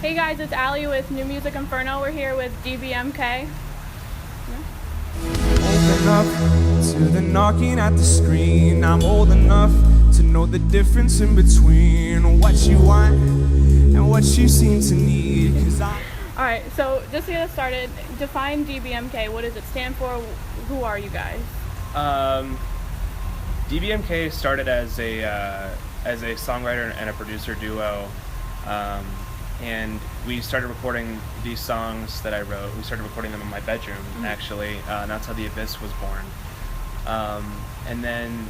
Hey guys, it's Allie with New Music Inferno. We're here with DBMK. Open up to the knocking at the screen. I'm old enough to know the difference in between what you want and what you seem to need. Alright, so just to get us started, define DBMK. What does it stand for? Who are you guys? DBMK started as a songwriter and a producer duo, and we started recording these songs that I wrote. We started recording them in my bedroom, actually, and that's how The Abyss was born. And then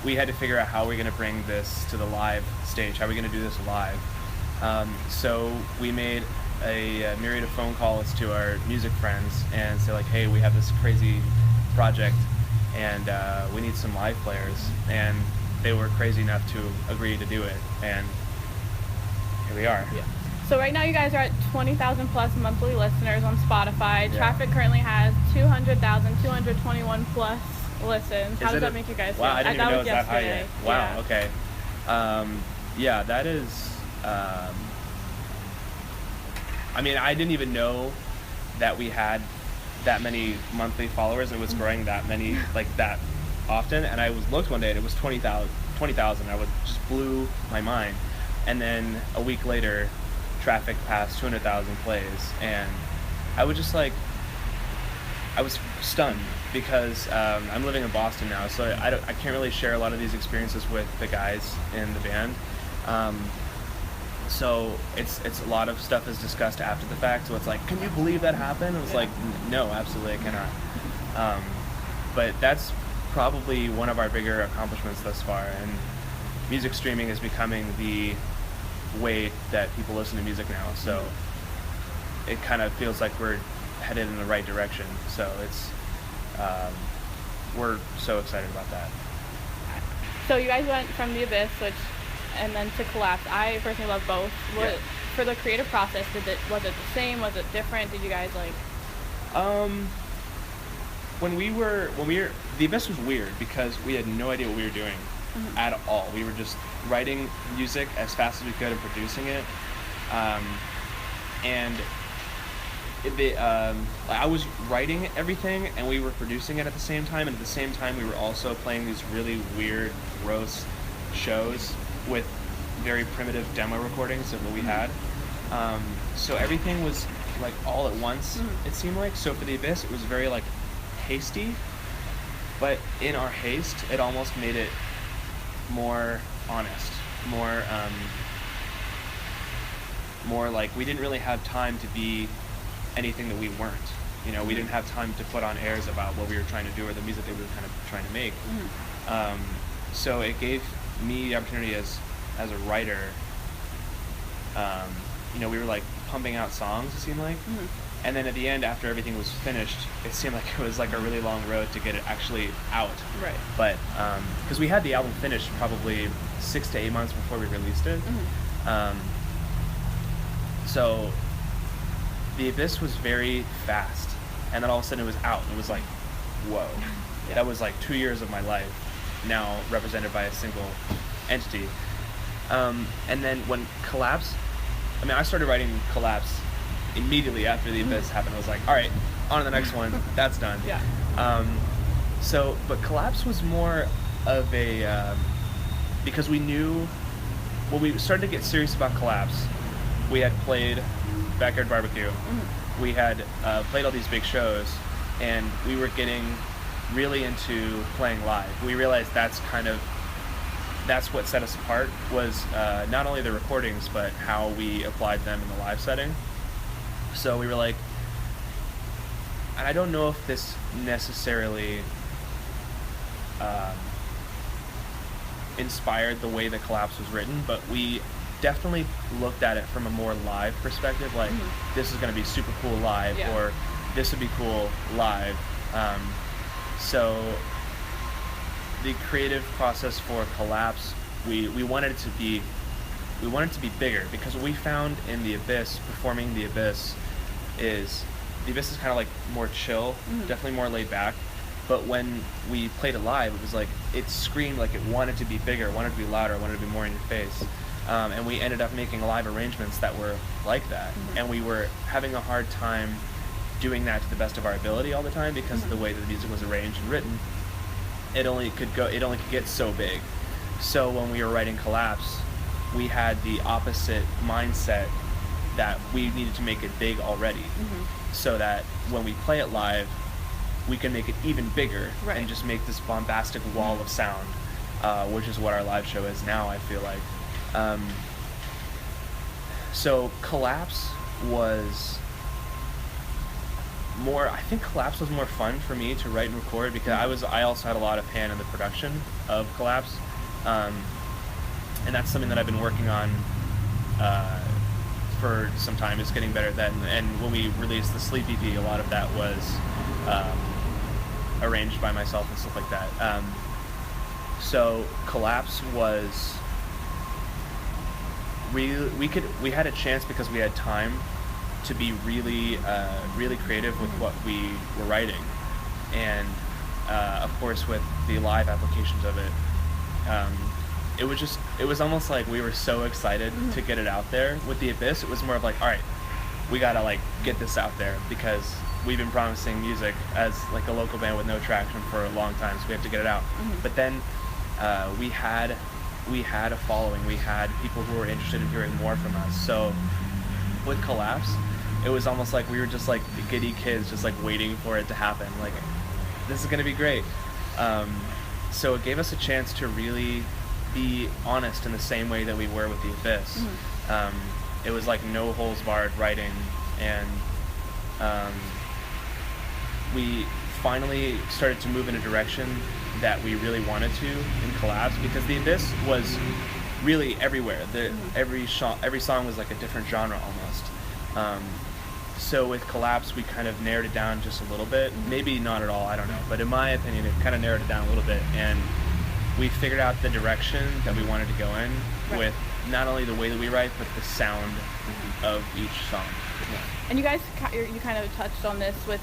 we had to figure out how we're going to bring this to the live stage, how are we going to do this live. So we made a myriad of phone calls to our music friends and say like, hey, we have this crazy project and we need some live players, and they were crazy enough to agree to do it, and here we are. Yeah. So right now you guys are at 20,000 plus monthly listeners on Spotify. Yeah. Traffic currently has 221 plus listens. How does that make you guys feel? Wow, I didn't even know it was that high yet. Wow, yeah. Okay. Yeah, that is, I mean, I didn't even know that we had that many monthly followers and it was growing that many, like that often. And I was looked one day and it was 20,000. I just blew my mind. And then a week later, traffic passed 200,000 plays, and I was just like, I was stunned because I'm living in Boston now, so I can't really share a lot of these experiences with the guys in the band. So it's a lot of stuff is discussed after the fact. So it's like, can you believe that happened? It was like, no, absolutely, I cannot. But that's probably one of our bigger accomplishments thus far, and music streaming is becoming the way that people listen to music now, so it kind of feels like we're headed in the right direction. So it's we're so excited about that. So you guys went from The Abyss, and then to Collapse. I personally love both. For the creative process, was it the same? Was it different? Did you guys like? When we were The Abyss was weird because we had no idea what we were doing at all. We were just writing music as fast as we could and producing it. I was writing everything and we were producing it at the same time, and at the same time we were also playing these really weird, gross shows with very primitive demo recordings of what we had. So everything was like all at once, it seemed like. So for The Abyss, it was very like hasty, but in our haste, it almost made it more honest, more like we didn't really have time to be anything that we weren't. You know, we didn't have time to put on airs about what we were trying to do or the music that we were kind of trying to make. So it gave me the opportunity as a writer. You know, we were like pumping out songs, it seemed like. And then at the end, after everything was finished, it seemed like it was like a really long road to get it actually out. Right. But because we had the album finished probably 6 to 8 months before we released it. So The Abyss was very fast, and then all of a sudden it was out. It was like, whoa. Yeah. That was like 2 years of my life now represented by a single entity. And then when Collapse, I mean, I started writing Collapse immediately after The Abyss happened. I was like, all right, on to the next one. That's done. Yeah. But Collapse was more of a, because we knew, when we started to get serious about Collapse, we had played Backyard Barbecue. We had played all these big shows, and we were getting really into playing live. We realized that's what set us apart, was not only the recordings, but how we applied them in the live setting. So we were like, and I don't know if this necessarily inspired the way that Collapse was written, but we definitely looked at it from a more live perspective, like this is going to be super cool live, or this would be cool live. So the creative process for Collapse, we wanted it to be bigger, because what we found in The Abyss, performing The Abyss, is The Abyss is kind of like more chill, definitely more laid back. But when we played it live, it was like, it screamed like it wanted to be bigger, wanted to be louder, wanted to be more in your face. and we ended up making live arrangements that were like that, and we were having a hard time doing that to the best of our ability all the time because of the way that the music was arranged and written. It only could get so big. So when we were writing Collapse, we had the opposite mindset that we needed to make it big already, so that when we play it live, we can make it even bigger and just make this bombastic wall of sound, which is what our live show is now, I feel like. So Collapse was I think Collapse was more fun for me to write and record because I also had a lot of hand in the production of Collapse, and that's something that I've been working on for some time. It's getting better then, and when we released the Sleep EP, a lot of that was arranged by myself and stuff like that. So Collapse was we had a chance because we had time to be really creative with what we were writing, and of course with the live applications of it, it was almost like we were so excited to get it out there. With The Abyss, it was more of like, all right, we gotta like get this out there because we've been promising music as like a local band with no traction for a long time, so we have to get it out. But then we had a following, we had people who were interested in hearing more from us. So with Collapse, it was almost like we were just like the giddy kids just like waiting for it to happen, like this is gonna be great. So it gave us a chance to really be honest in the same way that we were with The Abyss. It was like no holes barred writing, and we finally started to move in a direction that we really wanted to in Collapse, because The Abyss was really everywhere. Every song was like a different genre almost. So with Collapse, we kind of narrowed it down just a little bit. Maybe not at all, I don't know. But in my opinion, it kind of narrowed it down a little bit. And we figured out the direction that we wanted to go in with not only the way that we write, but the sound of each song. Yeah. And you guys, you kind of touched on this with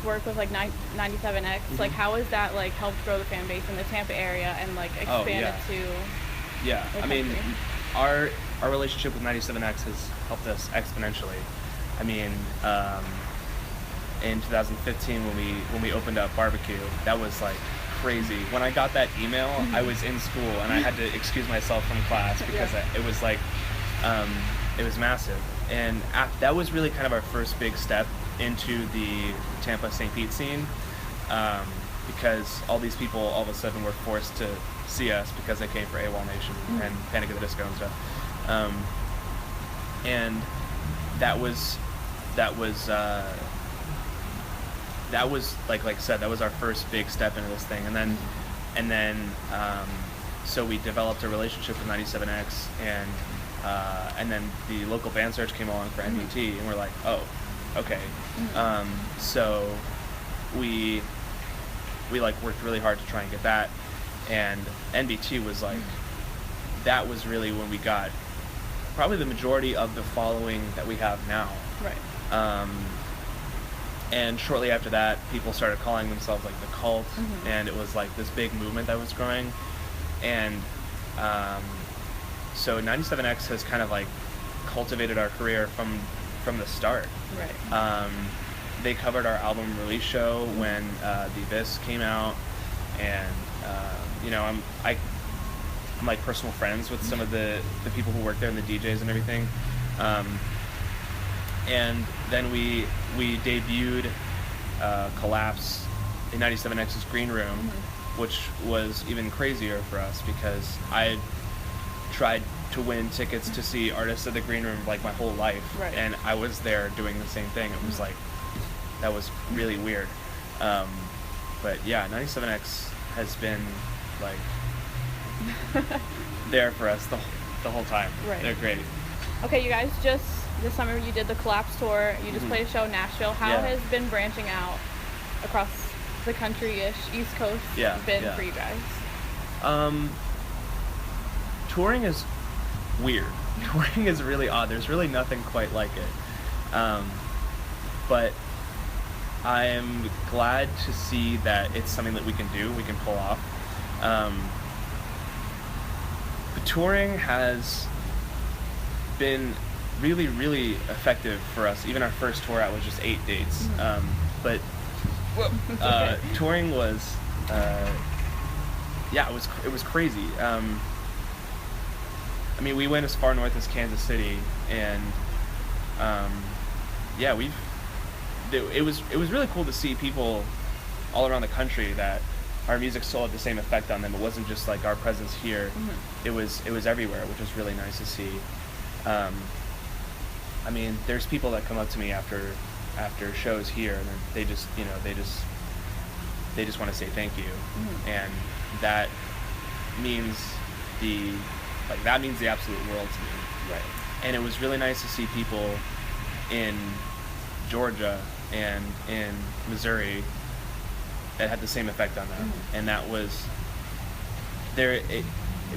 work with like 97X. Like, how has that like helped grow the fan base in the Tampa area and like expand it to? Yeah, I mean, our relationship with 97X has helped us exponentially. I mean, in 2015 when we opened up Barbecue, that was like crazy. When I got that email, I was in school and I had to excuse myself from class because it was like it was massive. And that was really kind of our first big step into the Tampa St. Pete scene, because all these people all of a sudden were forced to see us because they came for AWOL Nation and Panic at the Disco and stuff. And that was like I said, that was our first big step into this thing. And then so we developed a relationship with 97X, and then the local band search came along for NBT, and we're like, oh, okay. So we like worked really hard to try and get that, and NBT was like, that was really when we got probably the majority of the following that we have now. Right. And shortly after that, people started calling themselves like the Cult, and it was like this big movement that was growing. And so 97X has kind of like cultivated our career from the start. Right. They covered our album release show when The Abyss came out, and you know, I'm like personal friends with some of the people who work there and the DJs and everything. And then we debuted Collapse in 97X's Green Room, which was even crazier for us because I tried to win tickets to see artists at the Green Room like my whole life, and I was there doing the same thing. It was like, that was really weird. But yeah, 97X has been like there for us the whole time. Right. They're great. Okay, you guys, just this summer you did the Collapse tour. You just played a show in Nashville. How has been branching out across the country-ish, East Coast been for you guys? Touring is weird. Touring is really odd. There's really nothing quite like it. But I am glad to see that it's something that we can do, we can pull off. But touring has been really, really effective for us. Even our first tour out was just 8 dates. But touring was, it was crazy. I mean, we went as far north as Kansas City, and it was really cool to see people all around the country that our music still had the same effect on them. It wasn't just like our presence here; it was everywhere, which was really nice to see. I mean, there's people that come up to me after shows here, and they just want to say thank you, and that means the absolute world to me. Right. And it was really nice to see people in Georgia and in Missouri that had the same effect on them. And that was there. It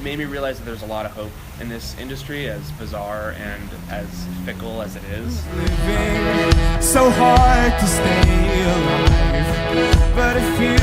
made me realize that there's a lot of hope in this industry, as bizarre and as fickle as it is. Living so hard to stay alive, but if you